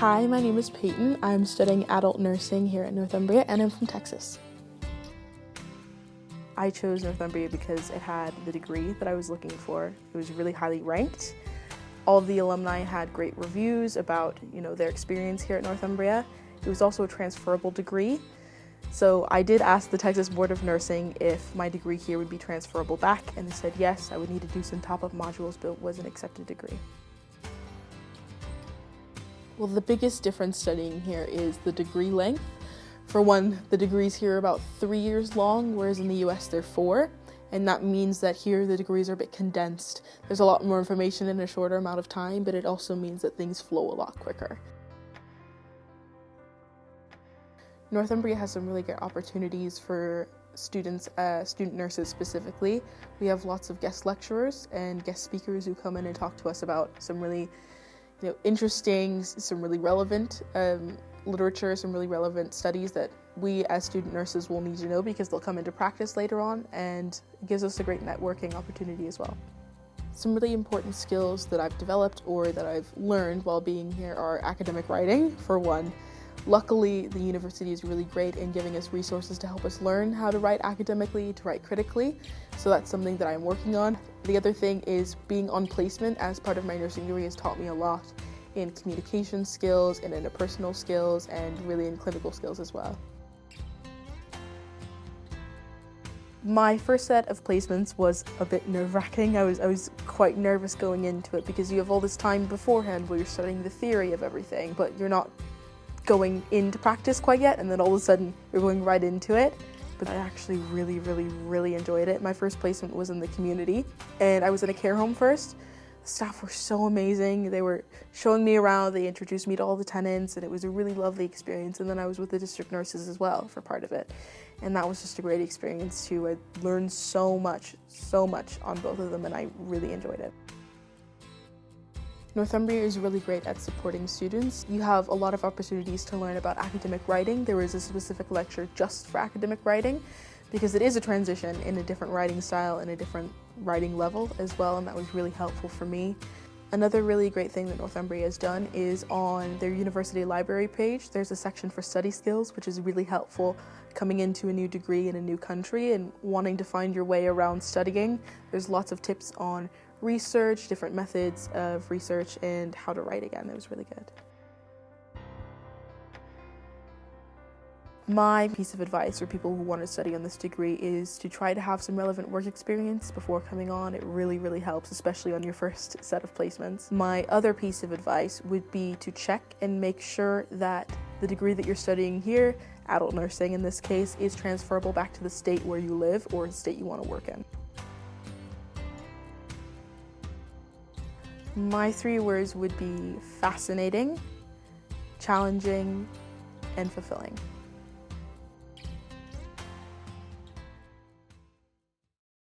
Hi, my name is Payton. I'm studying adult nursing here at Northumbria, and I'm from Texas. I chose Northumbria because it had the degree that I was looking for. It was really highly ranked. All of the alumni had great reviews about, their experience here at Northumbria. It was also a transferable degree. So I did ask the Texas Board of Nursing if my degree here would be transferable back, and they said yes, I would need to do some top-up modules, but it was an accepted degree. Well, the biggest difference studying here is the degree length. For one, the degrees here are about 3 years long, whereas in the US they're 4. And that means that here the degrees are a bit condensed. There's a lot more information in a shorter amount of time, but it also means that things flow a lot quicker. Northumbria has some really great opportunities for students, student nurses specifically. We have lots of guest lecturers and guest speakers who come in and talk to us about some really interesting, some really relevant literature, some really relevant studies that we as student nurses will need to know because they'll come into practice later on, and it gives us a great networking opportunity as well. Some really important skills that I've developed or that I've learned while being here are academic writing, for one. Luckily, the university is really great in giving us resources to help us learn how to write academically, to write critically, so that's something that I'm working on. The other thing is being on placement as part of my nursing degree has taught me a lot in communication skills and interpersonal skills and really in clinical skills as well. My first set of placements was a bit nerve-wracking. I was quite nervous going into it because you have all this time beforehand where you're studying the theory of everything, but you're not going into practice quite yet, and then all of a sudden you're going right into it. But I actually really enjoyed it. My first placement was in the community, and I was in a care home first. The staff were so amazing. They were showing me around, they introduced me to all the tenants, and it was a really lovely experience. And then I was with the district nurses as well for part of it. And that was just a great experience too. I learned so much on both of them, and I really enjoyed it. Northumbria is really great at supporting students. You have a lot of opportunities to learn about academic writing. There is a specific lecture just for academic writing because it is a transition in a different writing style and a different writing level as well, and that was really helpful for me. Another really great thing that Northumbria has done is on their university library page, there's a section for study skills, which is really helpful coming into a new degree in a new country and wanting to find your way around studying. There's lots of tips on research, different methods of research, and how to write again. It was really good. My piece of advice for people who want to study on this degree is to try to have some relevant work experience before coming on. It really helps, especially on your first set of placements. My other piece of advice would be to check and make sure that the degree that you're studying here, adult nursing in this case, is transferable back to the state where you live or the state you want to work in. My 3 words would be fascinating, challenging, and fulfilling.